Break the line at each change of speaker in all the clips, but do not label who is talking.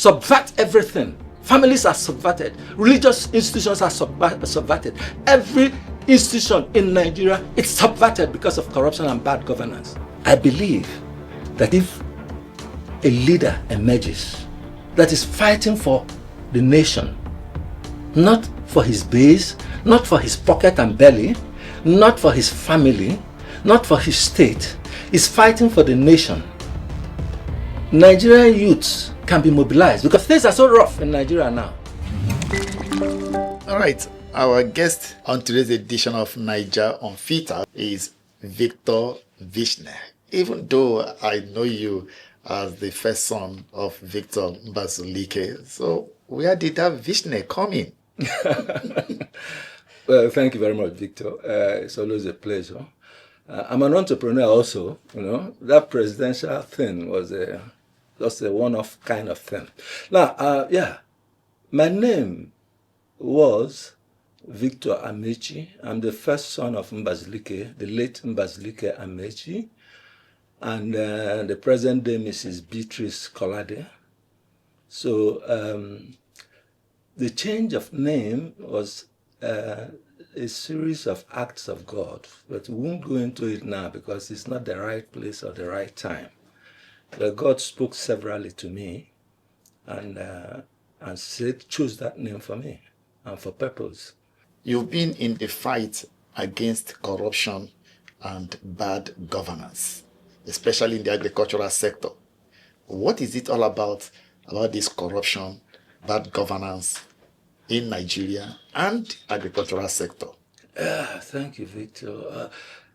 subvert everything. Families are subverted. Religious institutions are subverted. Every institution in Nigeria is subverted because of corruption and bad governance. I believe that if a leader emerges that is fighting for the nation, not for his base, not for his pocket and belly, not for his family, not for his state, is fighting for the nation, Nigerian youths can be mobilized, because things are so rough in Nigeria now.
All right, our guest on today's edition of Niger on Filter is Victor Vishnay. Even though I know you as the first son of Victor Mbazulike, so where did that Vishnay come in?
Well, thank you very much, Victor. It's always a pleasure. I'm an entrepreneur also. That presidential thing was just a one-off kind of thing. Now, my name was Victor Amechi. I'm the first son of Mbazulike, the late Mbazulike Amechi, and the present day Mrs. Beatrice Kolade. So the change of name was a series of acts of God, but we won't go into it now because it's not the right place or the right time. But God spoke severally to me and said, choose that name for me and for purpose.
You've been in the fight against corruption and bad governance, especially in the agricultural sector. What is it all about this corruption, bad governance in Nigeria and agricultural sector?
Thank you, Victor.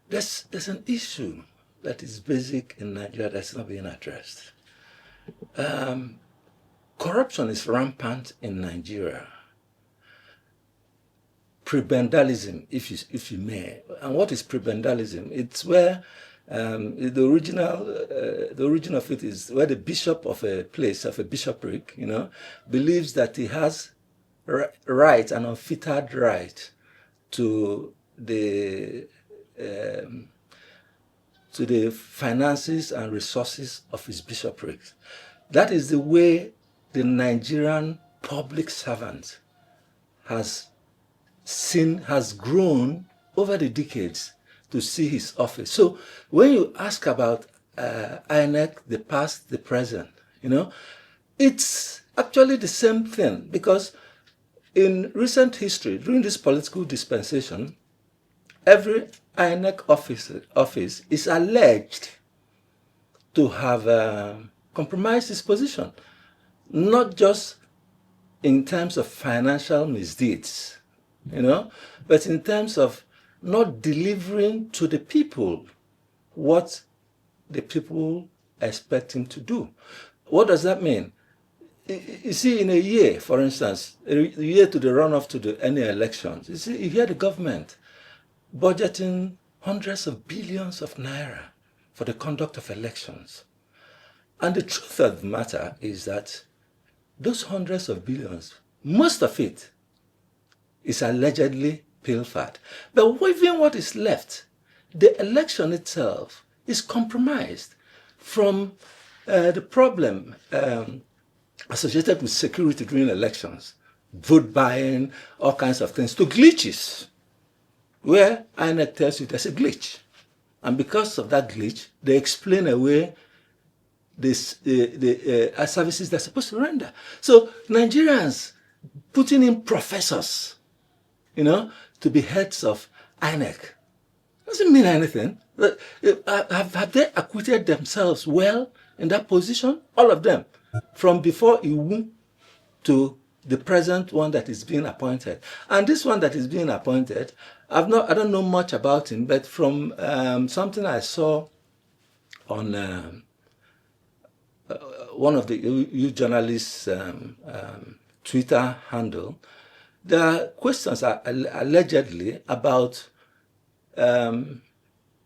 There's an issue that is basic in Nigeria that's not being addressed. Corruption is rampant in Nigeria. Prebendalism, if you may. And what is prebendalism? It's where the origin of it is where the bishop of a place, of a bishopric, believes that he has right, an unfettered right to the finances and resources of his bishopric. That is the way the Nigerian public servant has grown over the decades to see his office. So when you ask about INEC, the past, the present, it's actually the same thing, because in recent history, during this political dispensation, every INEC office is alleged to have compromised his position, not just in terms of financial misdeeds, but in terms of not delivering to the people what the people expect him to do. What does that mean? You see, in a year, for instance, a year to the runoff to any elections, you hear the government budgeting hundreds of billions of naira for the conduct of elections. And the truth of the matter is that those hundreds of billions, most of it is allegedly pilfered. But even what is left, the election itself is compromised, from the problem associated with security during elections, vote buying, all kinds of things, to glitches, where INEC tells you there's a glitch. And because of that glitch, they explain away the services they're supposed to render. So Nigerians putting in professors, to be heads of INEC, doesn't mean anything. Have they acquitted themselves well in that position? All of them, from before Iwu to the present one that is being appointed. And this one that is being appointed, I don't know much about him, but from something I saw on one of the youth journalists' Twitter handle, there are questions allegedly about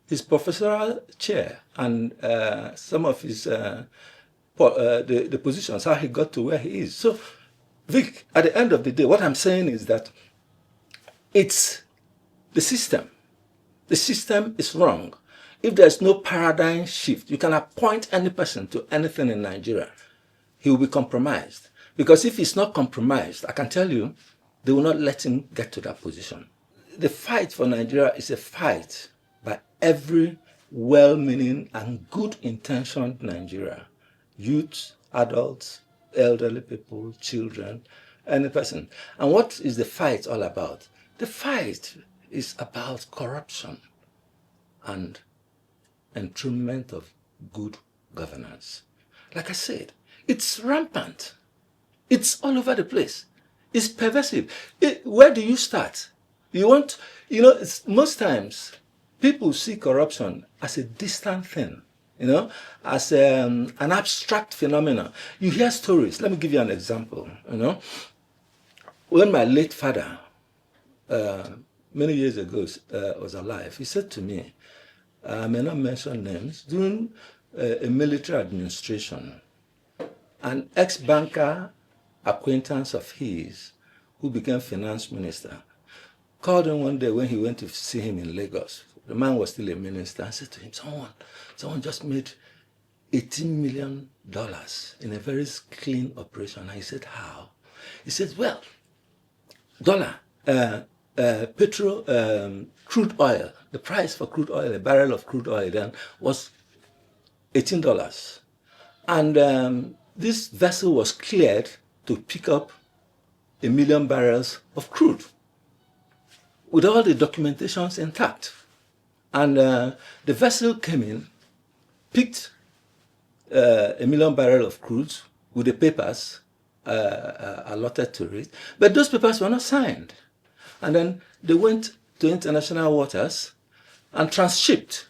his professorial chair and some of his the positions, how he got to where he is. So, Vic, at the end of the day, what I'm saying is that it's the system. The system is wrong. If there's no paradigm shift, you can appoint any person to anything in Nigeria, he will be compromised. Because if he's not compromised, I can tell you, they will not let him get to that position. The fight for Nigeria is a fight by every well-meaning and good-intentioned Nigeria. Youth, adults, elderly people, children, any person. And what is the fight all about? The fight is about corruption and enthronement of good governance. Like I said, it's rampant. It's all over the place. It's pervasive. Where do you start? Most times people see corruption as a distant thing, as an abstract phenomenon. You hear stories. Let me give you an example. When my late father, many years ago, was alive, he said to me, I may not mention names, during a military administration, an ex-banker acquaintance of his, who became finance minister, called him one day when he went to see him in Lagos. The man was still a minister, and said to him, someone just made $18 million in a very clean operation. And he said, how? He said, well, crude oil, the price for crude oil, a barrel of crude oil then was $18. And this vessel was cleared to pick up 1 million barrels of crude with all the documentations intact. And the vessel came in, picked 1 million barrels of crude with the papers allotted to it, but those papers were not signed. And then they went to international waters and transshipped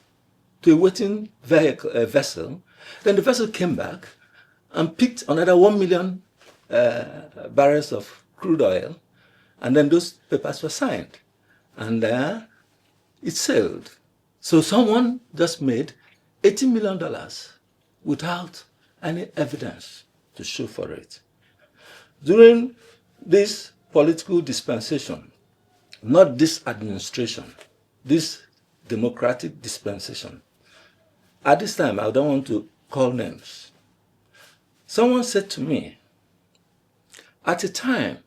to a waiting vessel. Then the vessel came back and picked another 1 million barrels of crude oil, and then those papers were signed, and it sailed. So someone just made $18 million without any evidence to show for it. During this political dispensation, not this administration, this democratic dispensation, at this time, I don't want to call names, someone said to me, at a time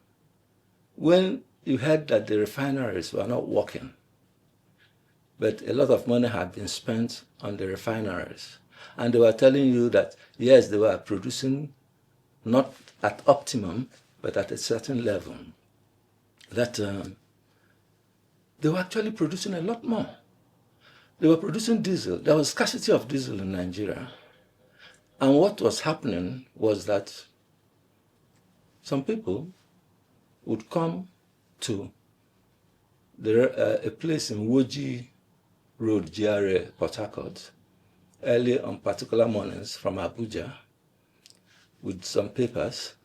when you heard that the refineries were not working, but a lot of money had been spent on the refineries, and they were telling you that, yes, they were producing not at optimum, but at a certain level, that they were actually producing a lot more. They were producing diesel. There was scarcity of diesel in Nigeria. And what was happening was that some people would come to a place in Woji Road, GRA, Port Harcourt, early on particular mornings from Abuja with some papers,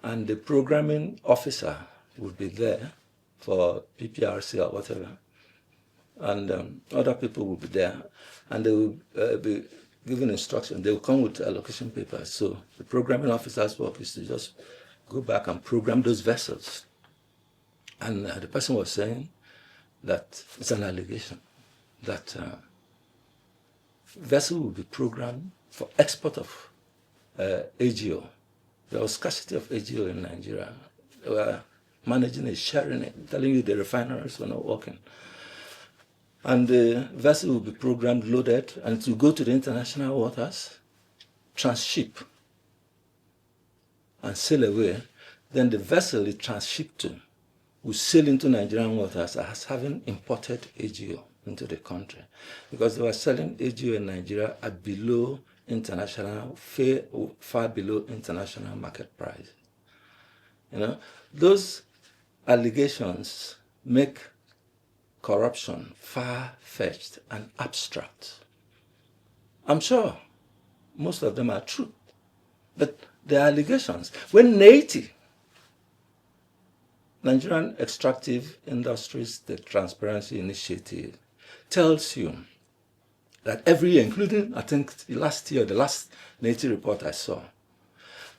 and the programming officer would be there for PPRC or whatever, and other people would be there, and they would be given instruction. They will come with allocation papers. So the programming officer's work is to just go back and program those vessels. And the person was saying that it's an allegation that vessel will be programmed for export of AGO. There was scarcity of AGO in Nigeria. They were managing it, sharing it, telling you the refineries were not working. And the vessel will be programmed, loaded, and to go to the international waters, transship, and sail away. Then the vessel it transshipped to will sail into Nigerian waters as having imported AGO into the country, because they were selling AGO in Nigeria at below international, far below international market price. Those allegations make corruption far-fetched and abstract. I'm sure most of them are true, but the allegations, when NAITI, Nigerian Extractive Industries, the Transparency Initiative, tells you that every year, including I think last year, the last NAITI report I saw,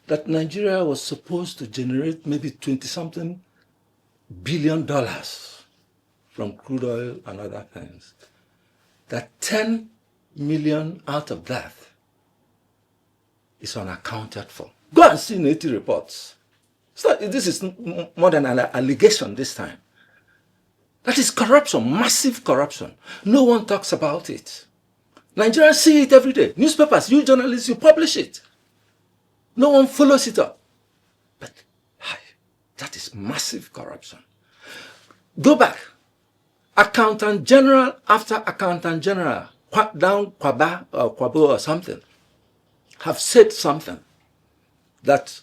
that Nigeria was supposed to generate maybe 20-something billion from crude oil and other things, that 10 million out of that is unaccounted for. Go and see NATI reports. This is more than an allegation this time. That is corruption, massive corruption. No one talks about it. Nigerians see it every day. Newspapers, you journalists, you publish it. No one follows it up. But that is massive corruption. Go back. Accountant General after Accountant General, down Kwaba or Kwabo or something, have said something that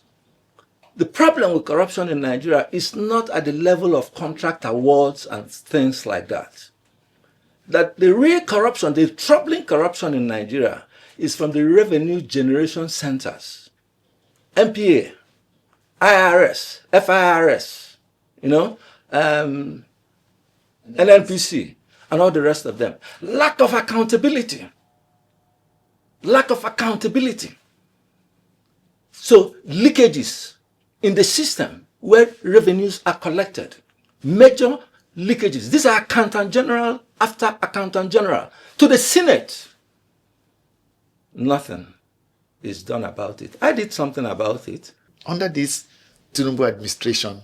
the problem with corruption in Nigeria is not at the level of contract awards and things like that. That the real corruption, the troubling corruption in Nigeria is from the revenue generation centers. MPA, IRS, FIRS, NNPC, and all the rest of them. Lack of accountability. Lack of accountability. So leakages in the system where revenues are collected. Major leakages. These are Accountant General after Accountant General. To the Senate. Nothing is done about it. I did something about it.
Under this Tinubu administration,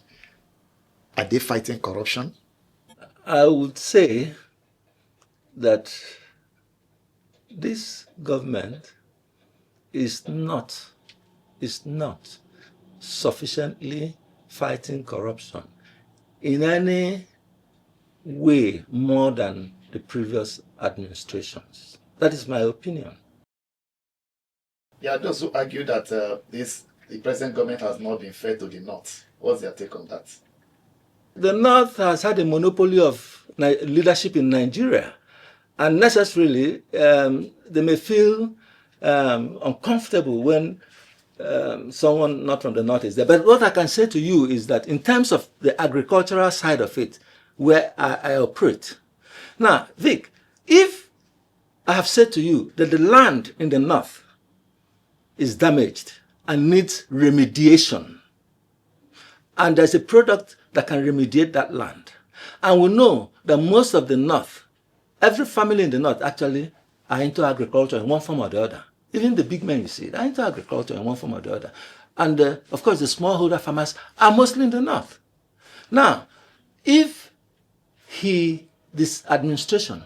are they fighting corruption?
I would say that this government is not sufficiently fighting corruption in any way more than the previous administrations. That is my opinion.
Yeah, those who argue that the present government has not been fair to the North. What's their take on that?
The North has had a monopoly of leadership in Nigeria, and necessarily they may feel uncomfortable when someone not from the North is there. But what I can say to you is that in terms of the agricultural side of it, where I operate. Now, Vic, if I have said to you that the land in the North is damaged and needs remediation, and there's a product that can remediate that land, and we know that most of the North, every family in the North actually are into agriculture in one form or the other. Even the big men you see, they're into agriculture in one form or the other. And of course, the smallholder farmers are mostly in the North. Now, if this administration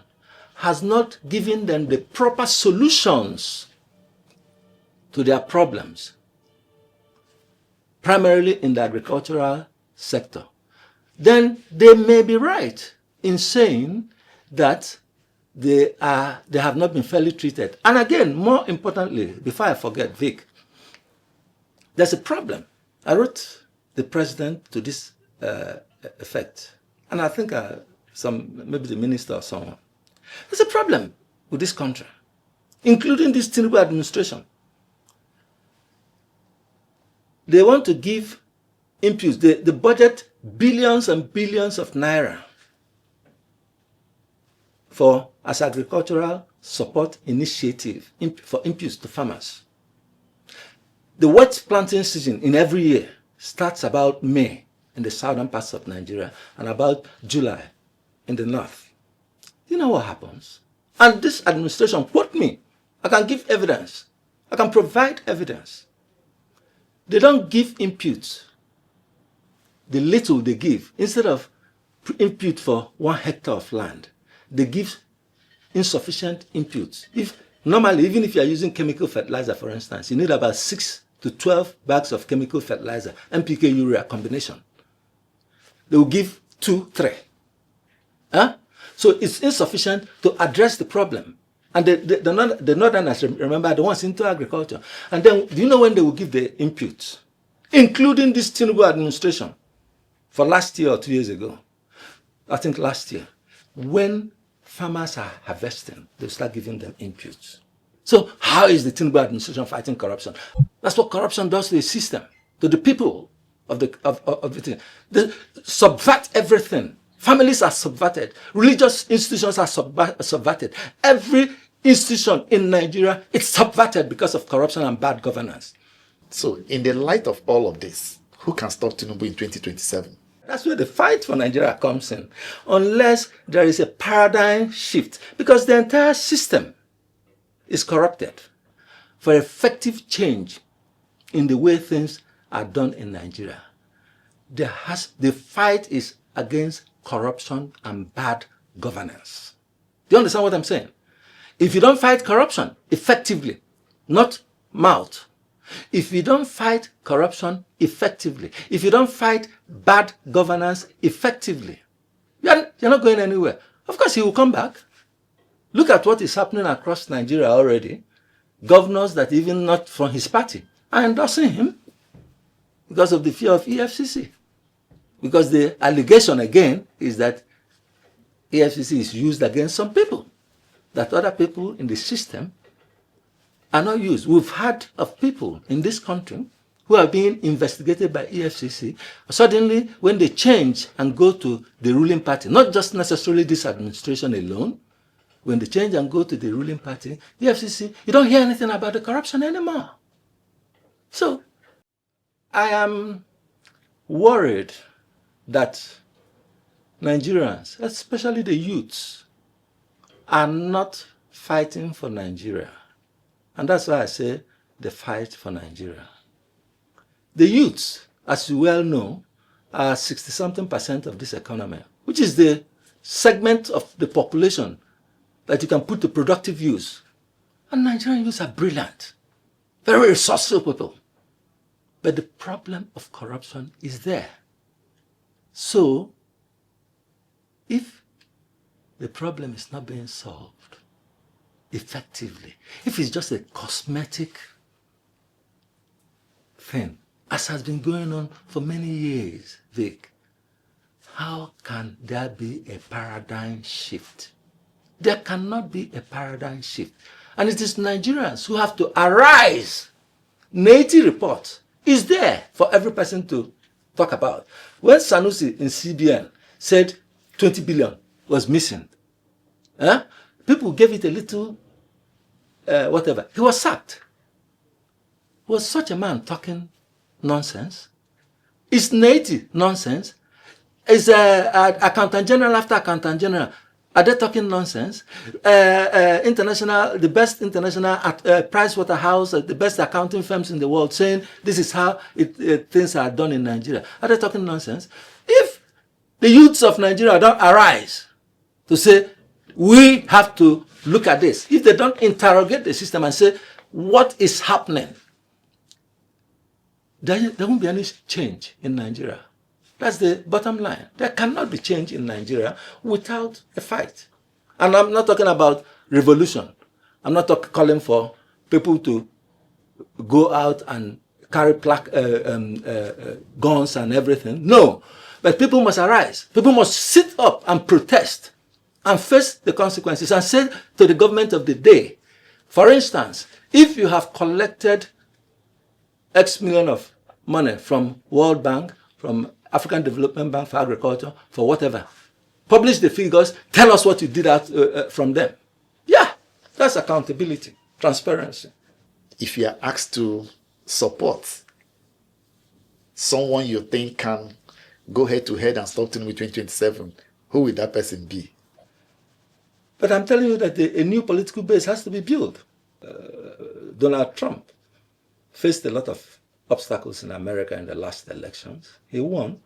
has not given them the proper solutions to their problems, primarily in the agricultural sector, then they may be right in saying that they have not been fairly treated. And again, more importantly, before I forget, Vic, there's a problem. I wrote the president to this effect, and I think maybe the minister or someone. There's a problem with this country, including this Tinubu administration. They want to give impulse, the budget billions and billions of naira as agricultural support initiative for impulse to farmers. The wet planting season in every year starts about May in the southern parts of Nigeria and about July in the north. You know what happens? And this administration, quote me, I can give evidence. I can provide evidence. They don't give input. The little they give, instead of input for 1 hectare of land, they give insufficient input. Normally, even if you are using chemical fertilizer, for instance, you need about 6 to 12 bags of chemical fertilizer, NPK urea combination. They will give 2, 3. Huh? So it's insufficient to address the problem. And the northerners, remember, are the ones into agriculture. And then, do you know when they will give the input? Including this Tinubu administration for last year or 2 years ago. I think last year. When farmers are harvesting, they start giving them inputs. So how is the Tinubu administration fighting corruption? That's what corruption does to the system, to the people of the thing. They subvert everything. Families are subverted. Religious institutions are subverted. Every institution in Nigeria is subverted because of corruption and bad governance.
So, in the light of all of this, who can stop Tinubu in 2027?
That's where the fight for Nigeria comes in. Unless there is a paradigm shift. Because the entire system is corrupted. for effective change in the way things are done in Nigeria, the fight is against corruption and bad governance. Do you understand what I'm saying? If you don't fight corruption effectively, not mouth, if you don't fight corruption effectively, if you don't fight bad governance effectively, you're not going anywhere. Of course, he will come back. Look at what is happening across Nigeria already. Governors that even not from his party are endorsing him because of the fear of EFCC. Because the allegation again is that EFCC is used against some people, that other people in the system are not used. We've heard of people in this country who are being investigated by EFCC. Suddenly, when they change and go to the ruling party, not just necessarily this administration alone, when they change and go to the ruling party, EFCC, you don't hear anything about the corruption anymore. So, I am worried that Nigerians, especially the youths, are not fighting for Nigeria. And that's why I say the fight for Nigeria. The youths, as you well know, are 60-something% of this economy, which is the segment of the population that you can put to productive use. And Nigerian youths are brilliant, very resourceful people. But the problem of corruption is there. So, if the problem is not being solved effectively, if it's just a cosmetic thing, as has been going on for many years, Vic, how can there be a paradigm shift? There cannot be a paradigm shift. And it is Nigerians who have to arise. Native report is there for every person to talk about. When Sanusi in CBN said 20 billion was missing, people gave it a little whatever. He was sacked. Was such a man talking nonsense? Is native nonsense? Is accountant general after accountant general, are they talking nonsense? The best international Price Waterhouse, the best accounting firms in the world, saying this is how things are done in Nigeria. Are they talking nonsense? If the youths of Nigeria don't arise to say, we have to look at this, if they don't interrogate the system and say, what is happening, there won't be any change in Nigeria. That's the bottom line. There cannot be change in Nigeria without a fight. And I'm not talking about revolution. I'm not calling for people to go out and carry guns and everything. No. But people must arise. People must sit up and protest and face the consequences and say to the government of the day, for instance, if you have collected X million of money from World Bank, from African Development Bank for Agriculture, for whatever, publish the figures, tell us what you did out from them. Yeah, that's accountability, transparency.
If you are asked to support someone you think can go head to head and stop Tinubu 2027, who will that person be?
But I'm telling you that a new political base has to be built. Donald Trump faced a lot of obstacles in America in the last elections. He won.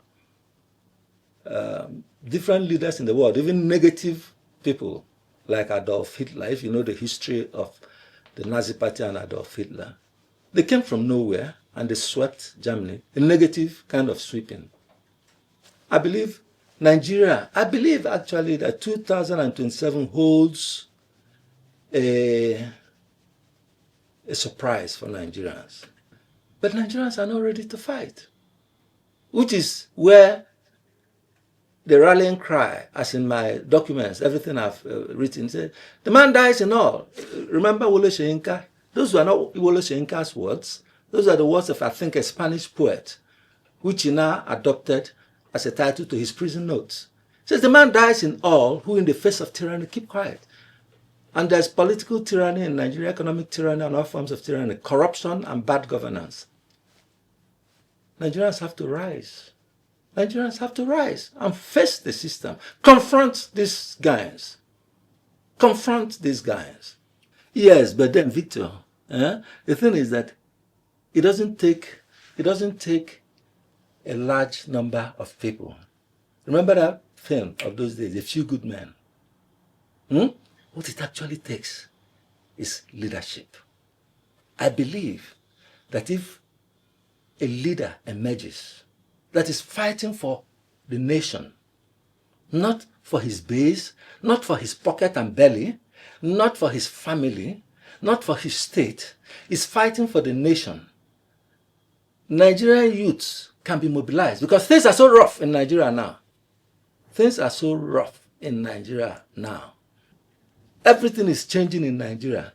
Different leaders in the world, even negative people like Adolf Hitler, if you know the history of the Nazi Party and Adolf Hitler, they came from nowhere and they swept Germany, a negative kind of sweeping. I believe actually that 2027 holds a surprise for Nigerians. But Nigerians are not ready to fight, which is where the rallying cry, as in my documents, everything I've written, said, the man dies in all. Remember Wole Soyinka? Those were not Wole Soyinka's words. Those are the words of, I think, a Spanish poet, which he now adopted as a title to his prison notes. He says, the man dies in all who in the face of tyranny keep quiet. And there's political tyranny in Nigeria, economic tyranny and all forms of tyranny, corruption and bad governance. Nigerians have to rise. Nigerians have to rise and face the system. Confront these guys. Confront these guys. Yes, but then, Victor, The thing is that it doesn't take a large number of people. Remember that film of those days, A Few Good Men? What it actually takes is leadership. I believe that if a leader emerges that is fighting for the nation, not for his base, not for his pocket and belly, not for his family, not for his state, is fighting for the nation, Nigerian youths can be mobilized because things are so rough in Nigeria now. Things are so rough in Nigeria now. Everything is changing in Nigeria.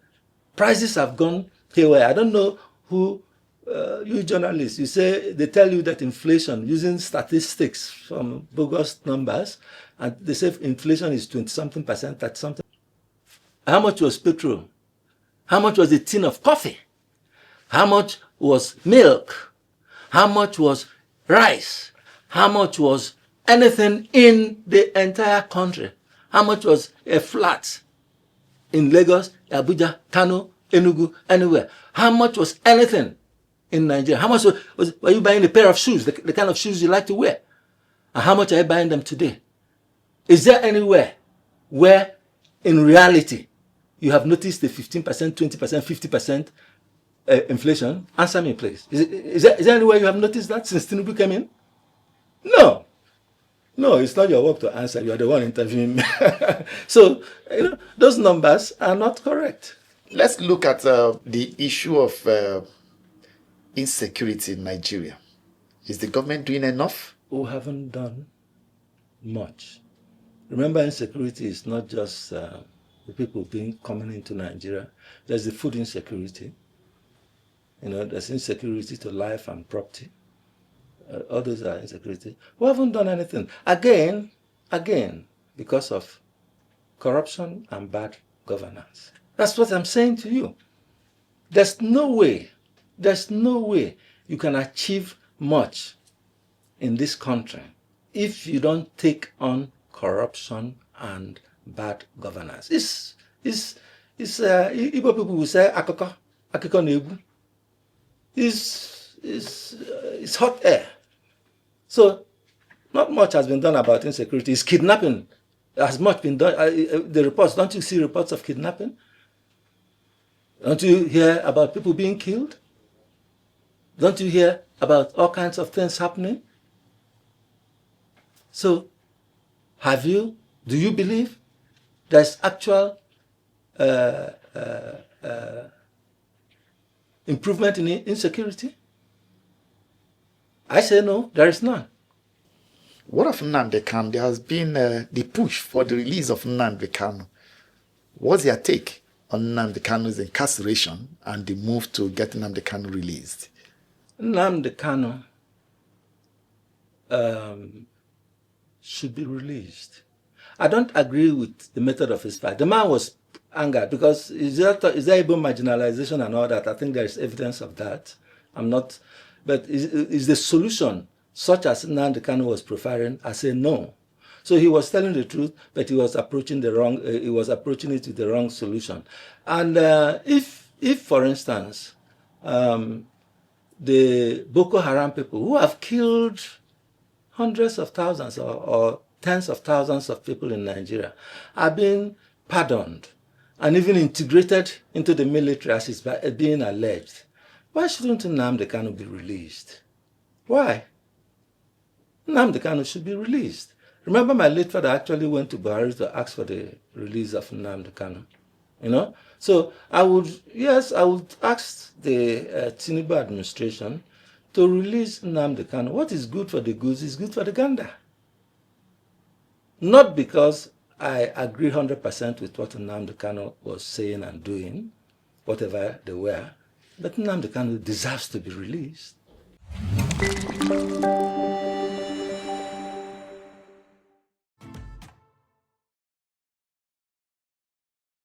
Prices have gone haywire. I don't know who, you journalists, you say, they tell you that inflation, using statistics from bogus numbers, and they say inflation is 20-something%, that's something. How much was petrol? How much was a tin of coffee? How much was milk? How much was rice? How much was anything in the entire country? How much was a flat in Lagos, Abuja, Kano, Enugu, anywhere? How much was anything in Nigeria? How much were you buying a pair of shoes, the kind of shoes you like to wear? And how much are you buying them today? Is there anywhere where, in reality, you have noticed the 15%, 20%, 50% inflation? Answer me, please. Is there anywhere you have noticed that since Tinubu came in? No. No, it's not your work to answer. You are the one interviewing me. So, those numbers are not correct.
Let's look at the issue of insecurity in Nigeria. Is the government doing enough?
We haven't done much. Remember, insecurity is not just the people coming into Nigeria. There's the food insecurity. There's insecurity to life and property. All those are insecurity. We haven't done anything. Again, because of corruption and bad governance. That's what I'm saying to you. There's no way you can achieve much in this country if you don't take on corruption and bad governance. Igbo people will say, akoko nebu. It's hot air. So, not much has been done about insecurity. It's kidnapping. Has much been done. The reports, don't you see reports of kidnapping? Don't you hear about people being killed? Don't you hear about all kinds of things happening? So, do you believe there's actual improvement in insecurity? I say no, there is none.
What of Nnamdi Kanu? There has been the push for the release of Nnamdi Kanu. What's your take on Nnamdi Kanu's incarceration and the move to get Nnamdi Kanu released?
Nnamdi Kanu should be released. I don't agree with the method of his fight. The man was angered because is there even marginalization and all that? I think there is evidence of that. But is the solution such as Nnamdi Kanu was preferring? I say no. So he was telling the truth, but he was approaching it with the wrong solution. And if for instance, the Boko Haram people who have killed hundreds of thousands or tens of thousands of people in Nigeria are being pardoned and even integrated into the military as is being alleged, why shouldn't Nnamdi Kanu be released? Why? Nnamdi Kanu should be released. Remember, my late father actually went to Buhari to ask for the release of Nnamdi Kanu. So I would ask the Tinubu administration to release Nnamdi Kanu. What is good for the goose is good for the gander. Not because I agree 100% with what Nnamdi Kanu was saying and doing, whatever they were, but Nnamdi Kanu deserves to be released.